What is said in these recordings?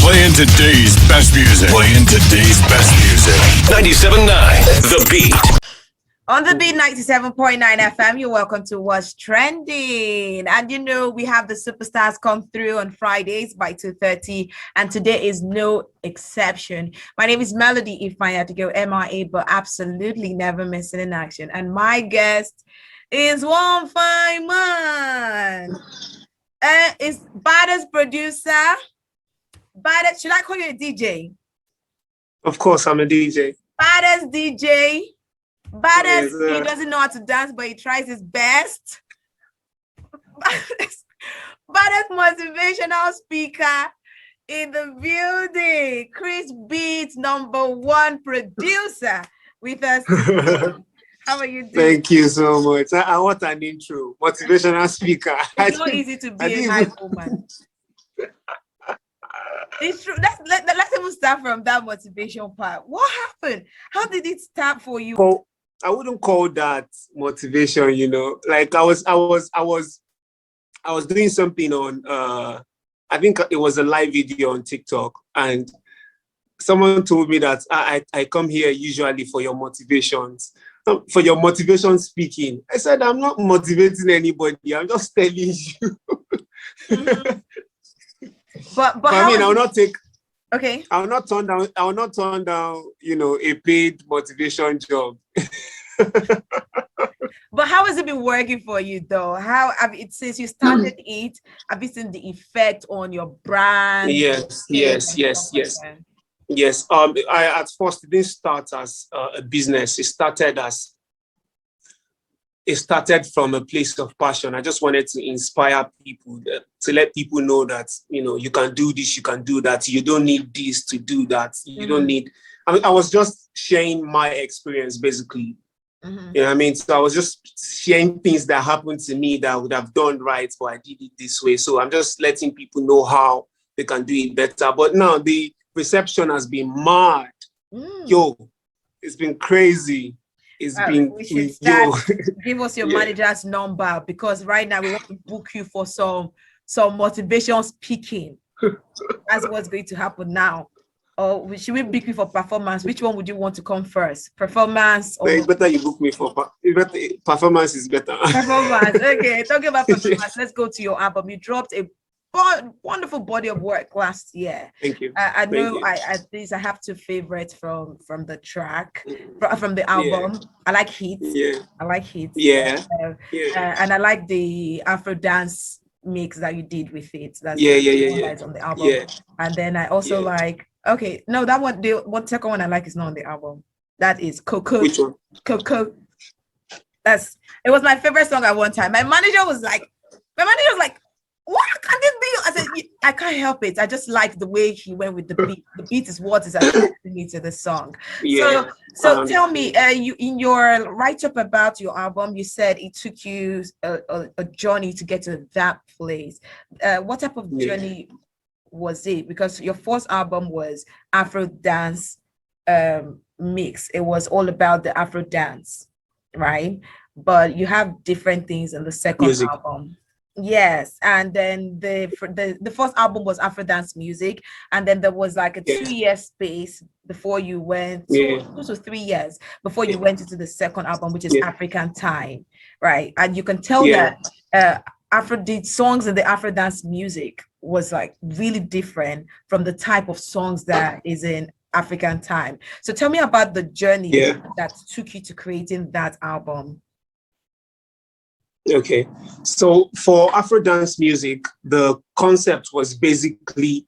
Playing today's best music. 97.9 The Beat. On the Beat 97.9 FM, you're welcome to What's Trending. And you know, we have the superstars come through on Fridays by 2:30, and today is no exception. My name is Melody If I had to go MIA, but absolutely never missing in action. And my guest is one fine man. Is Baddest producer. Baddest, should I call you a DJ? Of course, I'm a DJ. Baddest DJ. Baddest, he doesn't know how to dance, but he tries his best. Baddest motivational speaker in the building. KrizBeatz, #1 producer with us. How are you doing? Thank you so much. I want an intro. Motivational speaker. It's not easy to be a hype woman. It's true. Let's even start from that motivation part. What happened? How did it start for you? Well, I wouldn't call that motivation, you know. Like I was doing something on I think it was a live video on TikTok, and someone told me that I come here usually for your motivations, for your motivation speaking. I said, I'm not motivating anybody, I'm just telling you. Mm-hmm. But I mean, I will not take. Okay. I will not turn down, you know, a paid motivation job. But how has it been working for you, though? How have it since you started it? Have you seen the effect on your brand? Yes. I at first it didn't start as a business. It started from a place of passion. I just wanted to inspire people, to let people know that, you know, you can do this, you can do that. You don't need this to do that. You don't need. I was just sharing my experience, basically. You know what I mean? So I was just sharing things that happened to me that I would have done right, but I did it this way. So I'm just letting people know how they can do it better. But now the reception has been mad. Yo, it's been crazy. It's been. We should start. Give us your manager's number, because right now we want to book you for some motivation speaking. That's what's going to happen now. Or should we book you for performance? Which one would you want to come first? Performance or it's better you book me for performance is better. Performance. Okay, talking about performance, let's go to your album. You dropped a wonderful body of work last year. Thank you. I know I have two favorites from the track, from the album. Yeah. I like Heat. Yeah. I like Heat. Yeah. And I like the Afro dance mix that you did with it. That's that's on the album. Yeah. And then I also like, okay, no, that one, the second one I like is not on the album. That is Coco. Which one? Coco. It was my favorite song at one time. My manager was like, what can this be? I said, I can't help it. I just like the way he went with the beat. The beat is what is attracting me to the song. Yeah. So tell me, you in your write-up about your album, you said it took you a journey to get to that place. What type of journey was it? Because your first album was Afro dance mix. It was all about the Afro dance, right? But you have different things in the second album. Yes, and then the first album was Afro dance music, and then there was like a 2-year space before you went. 2 to 3 years before you went into the second album, which is African Time, right? And you can tell that Afro did songs in the Afro dance music was like really different from the type of songs that is in African Time. So tell me about the journey that took you to creating that album. Okay, so for Afro dance music, the concept was basically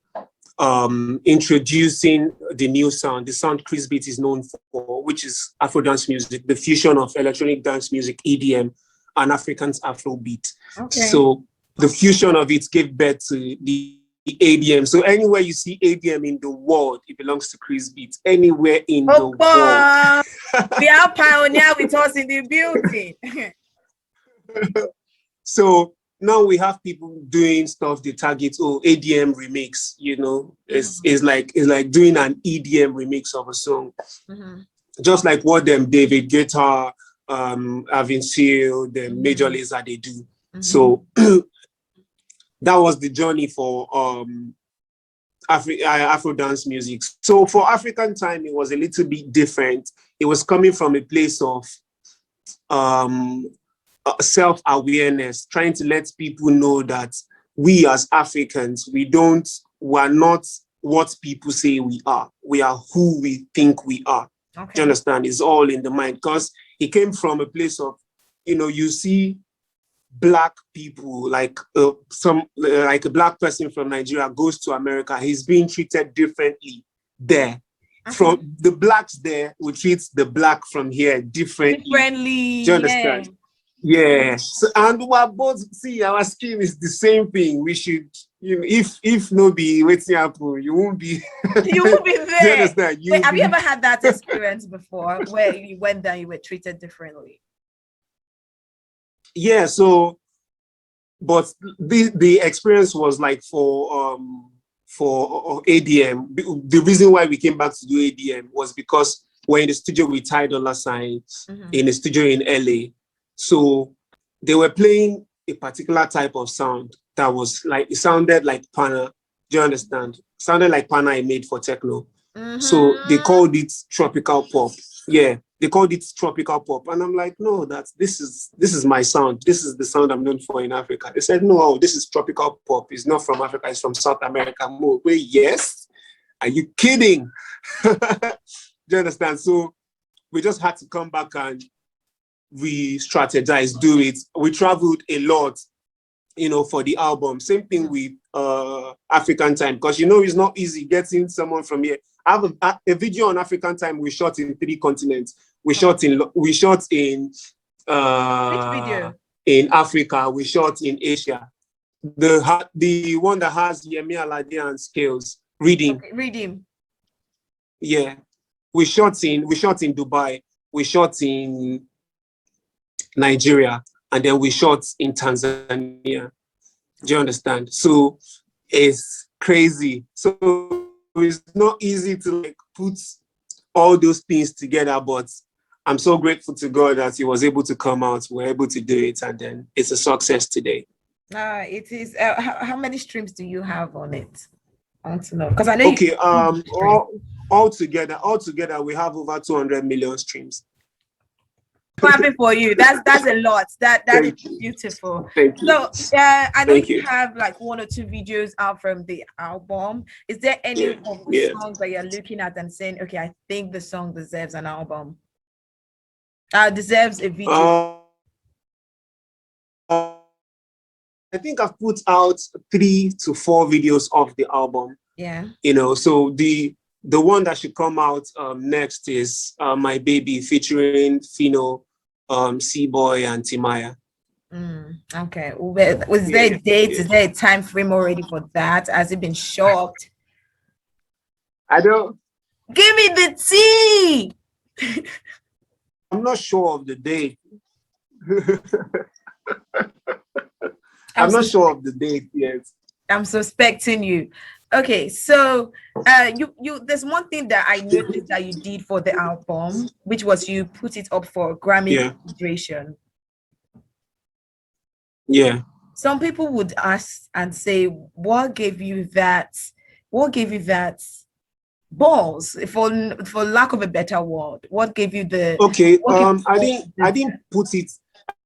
introducing the new sound, the sound KrizBeatz is known for, which is Afro dance music, the fusion of electronic dance music, EDM, and Africans Afrobeat. Okay. So the fusion of it gave birth to the ADM. So anywhere you see ADM in the world, it belongs to KrizBeatz. Anywhere in the world. We are pioneer with us in the building. So now we have people doing stuff they target ADM remix, you know. It's like doing an EDM remix of a song. Just like what them David Guetta, Alvin Sunday, the Major Lazer they do. So that was the journey for Afro dance music. So for African time, it was a little bit different. It was coming from a place of self-awareness, trying to let people know that we as Africans, we're not what people say we are. We are who we think we are. Okay. Do you understand? It's all in the mind, because it came from a place of, you see Black people, like a Black person from Nigeria goes to America, he's being treated differently there. Okay. From the Blacks there, we treat the Black from here differently. Do you understand? Yeah. So, and we are both, see, our skin is the same thing. We should, if no be waiting happen, you won't be. You won't be there. Do you understand? Wait, have you ever had that experience before where you went there, you were treated differently? Yeah. So, but the experience was like for ADM. The reason why we came back to do ADM was because we're in the studio with Ty Dolla $ign in the studio in LA. So they were playing a particular type of sound that was like, it sounded like Pana. Do you understand? Sounded like Pana I made for techno. So they called it tropical pop. Yeah, they called it tropical pop. And I'm like, no, this is my sound. This is the sound I'm known for in Africa. They said, no, this is tropical pop. It's not from Africa, it's from South America. Wait, yes? Are you kidding? Do you understand? So we just had to come back and re-strategize, do it. We traveled a lot, for the album. Same thing with African time, because it's not easy getting someone from here. I have a video on African time we shot in 3 continents. We shot in which video? In Africa, we shot in Asia. The one that has Yemi Alade and Scales, Redeem. Okay, Redeem. Yeah. We shot in Dubai, we shot in Nigeria, and then we shot in Tanzania. Do you understand? So it's crazy. So it's not easy to put all those things together, but I'm so grateful to God that he was able to come out. We're able to do it, and then it's a success today. It is. How many streams do you have on it? I want to know, because I know. Okay. All together, we have over 200 million streams. Happy for you. That's a lot. That is beautiful. Thank you. So I know you have like 1 or 2 videos out from the album. Is there any of the songs that you're looking at and saying, okay, I think the song deserves an album? Deserves a video? I think I've put out 3 to 4 videos of the album. Yeah. So the one that should come out next is My Baby featuring Fino, C-Boy, and Timaya. Okay. Was there a date? Is there a time frame already for that? Has it been shot? I don't. Give me the tea. I'm not sure of the date. I'm not sure of the date yet. I'm suspecting you. Okay, so you there's one thing that I noticed that you did for the album, which was you put it up for Grammy consideration. Yeah. Some people would ask and say, what gave you that balls, for lack of a better word? What gave you the I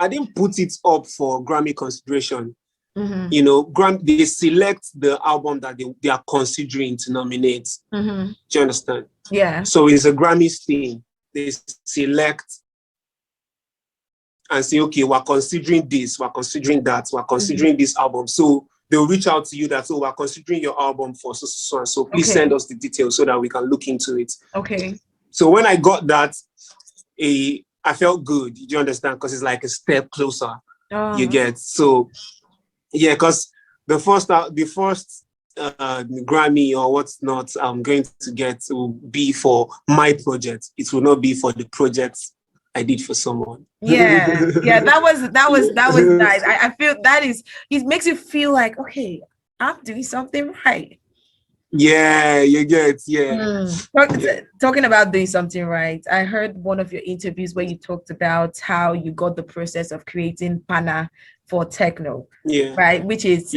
didn't put it up for Grammy consideration. They select the album that they are considering to nominate. Do you understand? Yeah. So it's a Grammy thing. They select and say, okay, we're considering this, we're considering that, we're considering this album. So they'll reach out to you that, so we're considering your album for so and so. Please send us the details so that we can look into it. Okay. So when I got that, I felt good. Do you understand? Because it's like a step closer. You get. So yeah, because the first Grammy or what's not I'm going to get will be for my project. It will not be for the projects I did for someone. Yeah, that was nice. I feel it makes you feel like, okay, I'm doing something right. Yeah, you get, Talking about doing something right, I heard one of your interviews where you talked about how you got the process of creating Pana for techno, right? Which is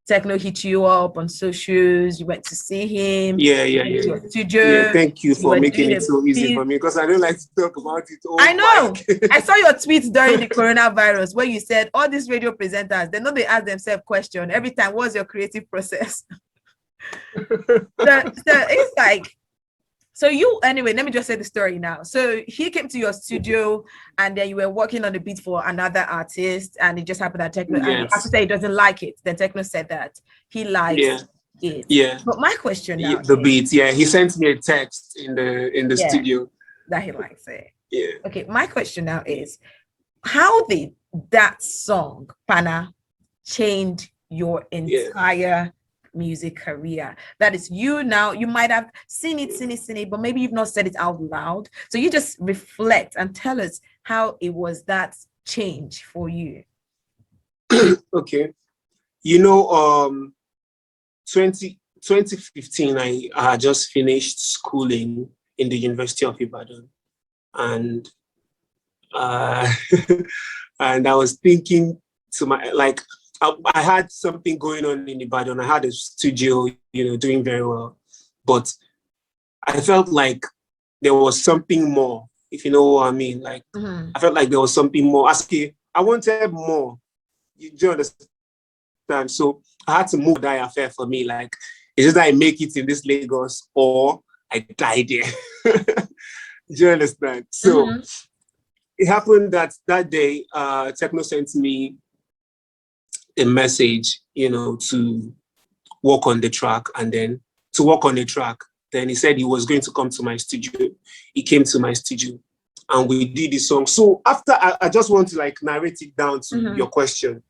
Techno hit you up on socials, you went to see him, Yeah. to your studio. Yeah, thank you you for were making doing it a so easy piece. for me, because I don't like to talk about it. Oh, I know. Mike. I saw your tweets during the coronavirus where you said all these radio presenters, they ask themselves question every time, what's your creative process? so it's like, so you, anyway, let me just say the story now. So he came to your studio and then you were working on the beat for another artist, and it just happened that Techno, and you have to say he doesn't like it. Then Techno said that he likes it. Yeah. But my question now The is, beat. Yeah, he sent me a text in the studio that he likes it. Yeah. Okay, my question now is, how did that song, Pana, change your entire music career? That is, you now, you might have seen it, but maybe you've not said it out loud. So you just reflect and tell us how it was that change for you. Okay. You know, 2015, I had just finished schooling in the University of Ibadan. And and I was thinking to my, like, I had something going on in Ibadan. I had a studio, doing very well. But I felt like there was something more, if you know what I mean. Like, I felt like there was something more. I wanted more. You do understand? So I had to move that affair for me. Like, it's just that I make it in this Lagos or I die there. Do you understand? So it happened that day, Techno sent me a message, to work on the track, and then to work on the track. Then he said he was going to come to my studio. He came to my studio and we did the song. So after, I just want to like narrate it down to your question.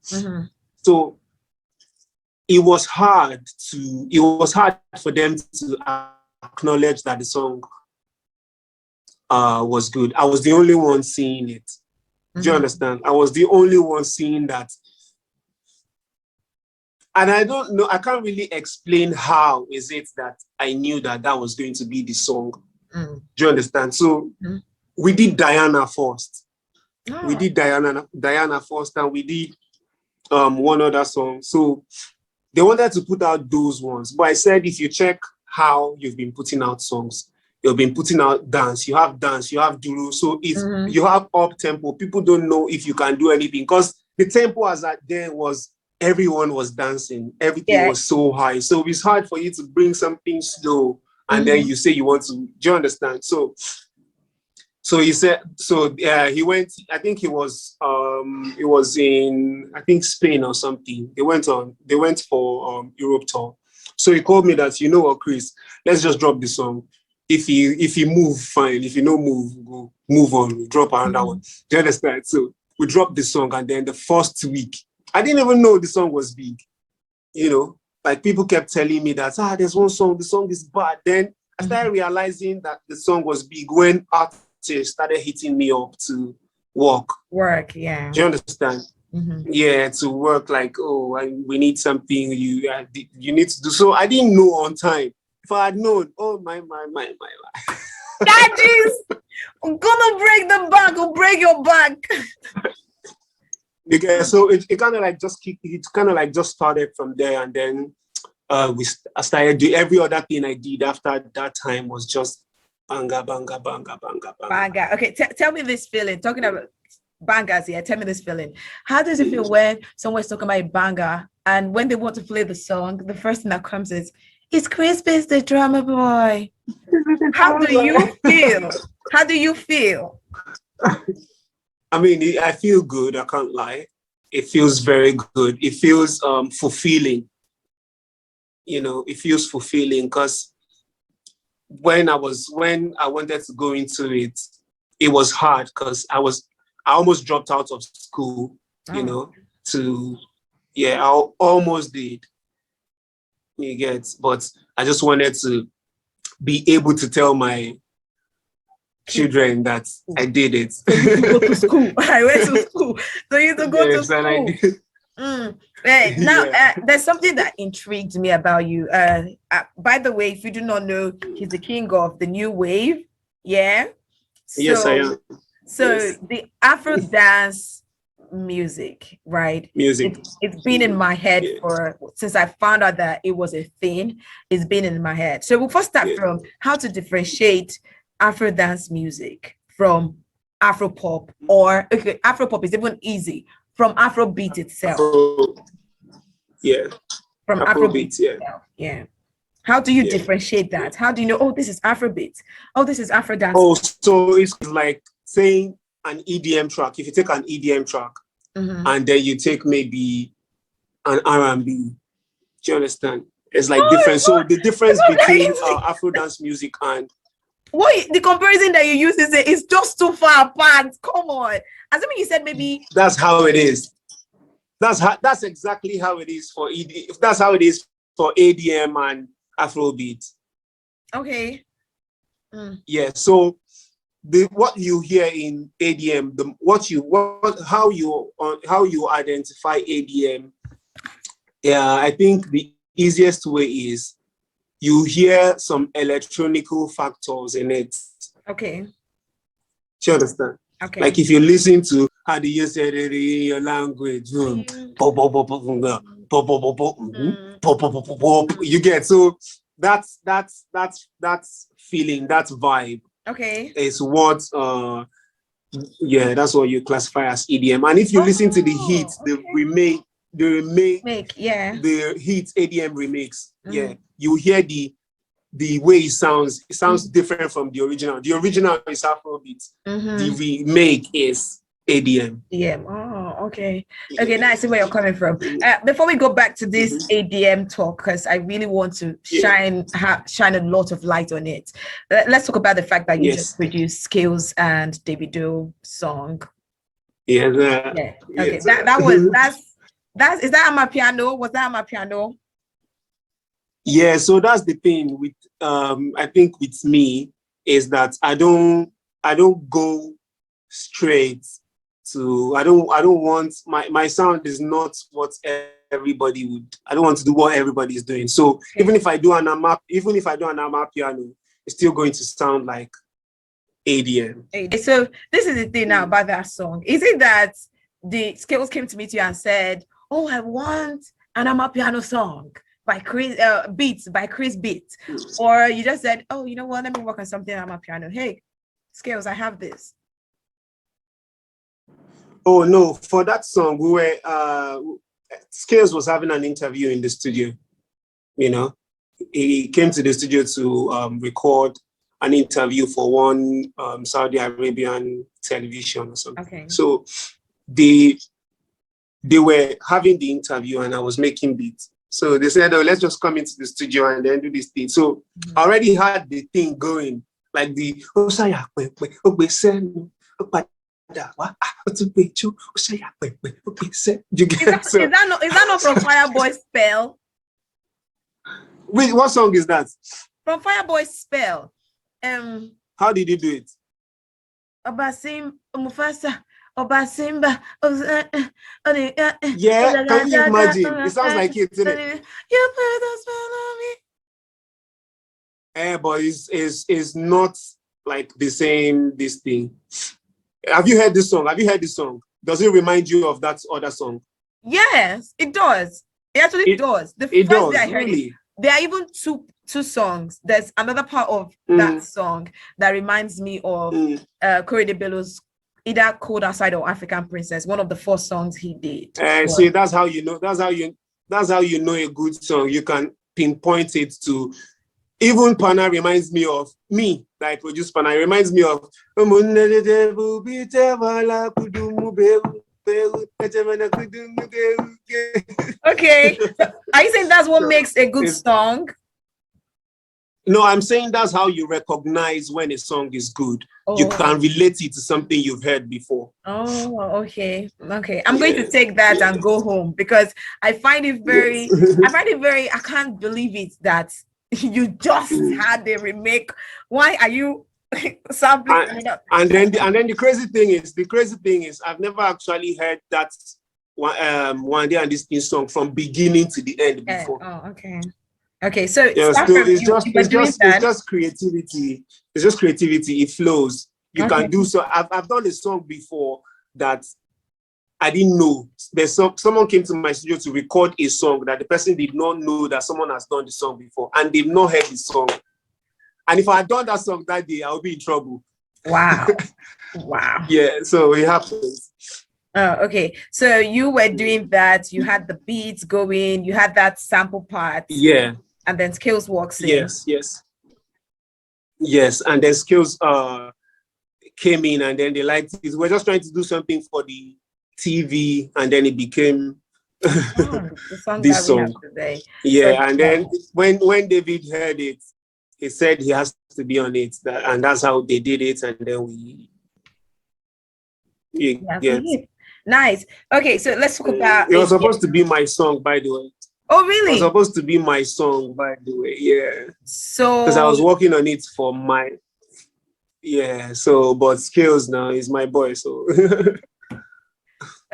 So it was hard for them to acknowledge that the song was good. I was the only one seeing it. Do you understand? I was the only one seeing that. And I don't know, I can't really explain how is it that I knew that was going to be the song. Do you understand? So we did Diana first. We did Diana first, and we did one other song. So they wanted to put out those ones. But I said, if you check how you've been putting out songs, you've been putting out dance, you have duro. So if you have up tempo, people don't know if you can do anything, because the tempo as at then was, everyone was dancing, everything was so high. So it's hard for you to bring something slow and then you say you want to. Do you understand? So he said, he went, I think it was in, I think, Spain or something. They went for Europe tour. So he called me that, you know what, Chris, let's just drop the song. If you move, fine. If you don't move on, we drop another one. Do you understand? So we dropped the song, and then the first week, I didn't even know the song was big. Like, people kept telling me that, there's one song, the song is bad. Then I started realizing that the song was big when artists started hitting me up to work. Yeah. Do you understand? Yeah, to work, like, we need something, you need to do. So I didn't know on time. If I had known, my. Daddies, I'm gonna break the back or break your back. Okay, so it kind of like just started from there, and then I started doing every other thing I did after that time was just banga. Okay, tell me this feeling. Talking about bangers here, tell me this feeling. How does it feel when someone's talking about a banger, and when they want to play the song, the first thing that comes is KrizBeatz the drummer boy? How do you feel? How do you feel? I mean, I feel good. I can't lie. It feels very good. It feels fulfilling. It feels fulfilling, because when I wanted to go into it, it was hard, because I almost dropped out of school. I almost did. You get, but I just wanted to be able to tell my children that I did it. So you to go to school. I went to school. So you to go to school. Now, there's something that intrigued me about you. By the way, if you do not know, he's the king of the new wave. Yeah. Yes, I am. So the Afro dance music, right? Music. It's been in my head Yeah. for since I found out that it was a thing. It's been in my head. So we'll first start Yeah. from how to differentiate Afro dance music from Afro pop, or okay, Afro pop is even easy from Afro beat itself. Yeah. From Afro beat itself. Yeah. How do you differentiate that? How do you know, oh, this is Afro beat? Oh, this is Afro dance? Oh, so it's like saying an EDM track. If you take an EDM track and then you take maybe an R&B, do you understand? It's like different. So the difference between Afro dance music and the comparison that you use is just too far apart. Come on. Assuming you said maybe that's how it is. That's exactly how it is for ED. That's how it is for ADM and Afrobeat. Okay. Yeah. So what you hear in ADM, how you identify ADM. Yeah, I think the easiest way is you hear some electronical factors in it. Okay. Do you understand? Okay. Like if you listen to how do you say it in your language, you get, so that's feeling, that vibe. Okay. Is what that's what you classify as EDM. And if you listen to the hits, the hits ADM remix, you hear the way it sounds different from the original. The original is Afrobeat. The remake is ADM. Yeah. Oh, okay. Okay, now I see where you're coming from. Before we go back to this ADM talk, because I really want to shine a lot of light on it. Let's talk about the fact that you just produced Skills and Davido song. Yeah. Okay. That's is that Amapiano? Was that Amapiano? Yeah, so that's the thing with I think with me is that I don't go straight to I don't want my sound is not what everybody would. I don't want to do what everybody is doing. So even if I do an Amapiano, it's still going to sound like ADM. So this is the thing now about that song. Is it that the Skills came to meet you and said, "Oh, I want an Amapiano song by KrizBeatz," or you just said, "Oh, you know what? Let me work on something on my piano. Hey, Skills, I have this." Oh no! For that song, we were Skills was having an interview in the studio. You know, he came to the studio to record an interview for one Saudi Arabian television or something. Okay. So they were having the interview, and I was making beats. So they said, "Oh, let's just come into the studio and then do this thing." So I already had the thing going, like the is that not from Fireboy Spell? Wait, what song is that? From Fireboy Spell. How did you do it? Obasim Mufasa. Obasimba. Yeah, can you imagine? It sounds like it, isn't it? You put a spell on me. But it's not like the same this thing. Have you heard this song? Does it remind you of that other song? Yes, it does. It actually does. The first day I heard really? it, there are even two songs. There's another part of that song that reminds me of Corey Bello's either Cold Outside or African Princess, one of the first songs he did. See, that's how you know. That's how you know a good song. You can pinpoint it to. Even Pana reminds me of me that I produced. Pana reminds me of. Okay, are you saying that's what makes a good song? No, I'm saying that's how you recognize when a song is good. Oh. You can relate it to something you've heard before. Oh, okay. I'm going to take that and go home because I find it very, I can't believe it that you just had the remake. Why are you sampling? And then the crazy thing is I've never actually heard that One Day and This Thing song from beginning to the end before. Oh, okay. Okay, so it's just creativity. It's just creativity. It flows. You can do so. I've done a song before that I didn't know. Someone came to my studio to record a song that the person did not know that someone has done the song before, and they've not heard the song. And if I had done that song that day, I would be in trouble. Wow. Wow. Yeah, so it happens. Oh, okay. So you were doing that. You had the beats going. You had that sample part. Yeah. And then Skills walks in. Yes. And then Skills came in, and then they liked it. We're just trying to do something for the TV, and then it became the song this that song. we have today. Yeah, so, and then when David heard it, he said he has to be on it, and that's how they did it. And then nice. Okay, so let's talk about. It was supposed to be my song, by the way. Oh, really? It was supposed to be my song, by the way. Yeah. So because I was working on it for my. Yeah. So, but Skills now is my boy. So.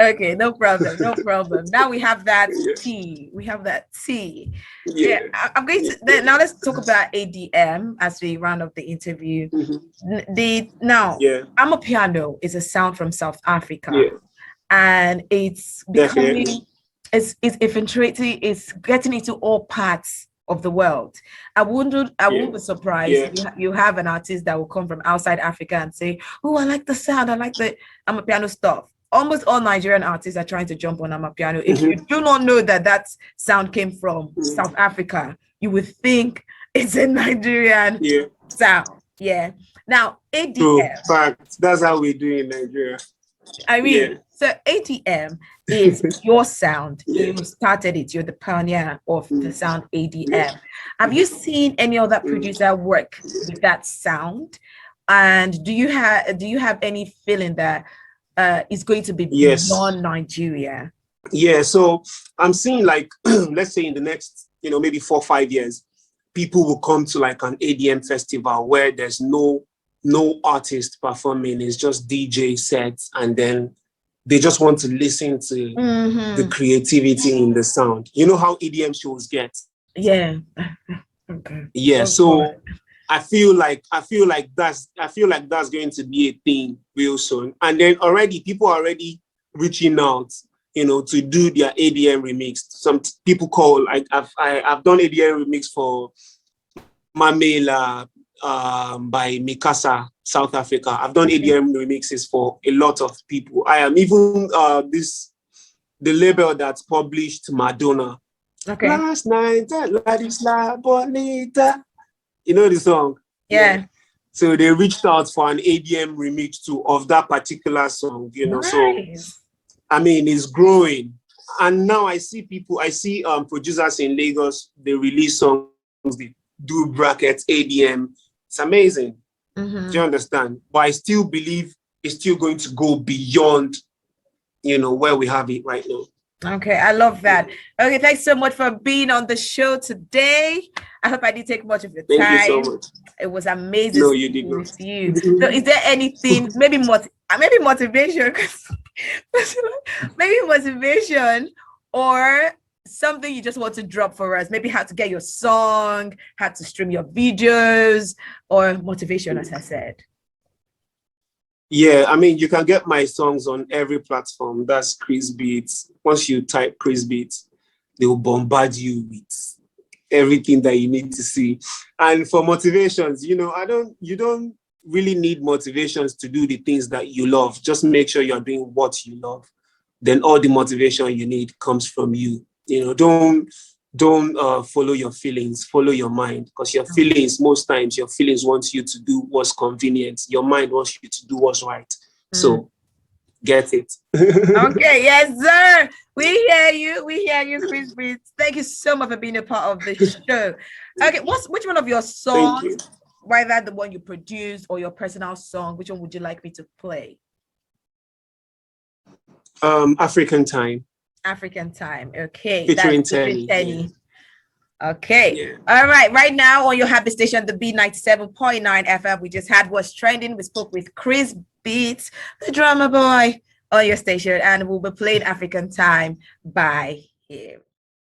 Okay, no problem. Now we have that T. We have that T. Yeah, I'm going to now. Let's talk about ADM as we round up the interview. Amapiano is a sound from South Africa, and it's becoming, it's infiltrating, it's getting into all parts of the world. I wouldn't be surprised if you have an artist that will come from outside Africa and say, "Oh, I like the sound. I like the Amapiano stuff." Almost all Nigerian artists are trying to jump on Amapiano. If you do not know that sound came from South Africa, you would think it's a Nigerian sound. Yeah. Now, ADM. Fact, that's how we do in Nigeria. I mean, so ADM is your sound. You started it. You're the pioneer of the sound ADM. Have you seen any other producer work with that sound? And do you have any feeling that is going to be beyond Nigeria? Yeah, so I'm seeing like, let's say in the next, maybe 4 or 5 years, people will come to like an ADM festival where there's no artist performing, it's just DJ sets, and then they just want to listen to the creativity in the sound. You know how EDM shows get? Yeah. Okay. Yeah, so I feel like that's going to be a thing real soon. And then people are already reaching out, to do their ADM remix. Some people call, like I've done ADM remix for Mamela by Mikasa, South Africa. I've done ADM remixes for a lot of people. I am even the label that published Madonna. Okay. Last night, La Isla Bonita. You know the song? Yeah. So they reached out for an ADM remix too of that particular song, Nice. So I mean, it's growing. And now I see producers in Lagos, they release songs, they do brackets, ADM. It's amazing. Do you understand? But I still believe it's still going to go beyond, where we have it right now. Okay, I love that. Okay, thanks so much for being on the show today. I hope I didn't take much of your time. Thank you so much. It was amazing. No, you did not. With you. So, is there anything, maybe motivation, maybe motivation, or something you just want to drop for us? Maybe how to get your song, how to stream your videos, or motivation, as I said. Yeah, I mean, you can get my songs on every platform. That's KrizBeatz. Once you type KrizBeatz, they will bombard you with everything that you need to see. And for motivations, you don't really need motivations to do the things that you love. Just make sure you're doing what you love. Then all the motivation you need comes from you. Don't follow your feelings, follow your mind, because your feelings, most times your feelings want you to do what's convenient. Your mind wants you to do what's right. So get it. Okay, yes, sir. We hear you, KrizBeatz. Thank you so much for being a part of the show. Okay, which one of your songs, whether the one you produced or your personal song, which one would you like me to play? African Time. African Time. Okay. Featuring That's Tenny. Yeah. Okay. Yeah. All right. Right now on your happy station, the Beat 97.9 FM, we just had What's Trending. We spoke with KrizBeatz, the drama boy, on your station, and we'll be playing African Time by him.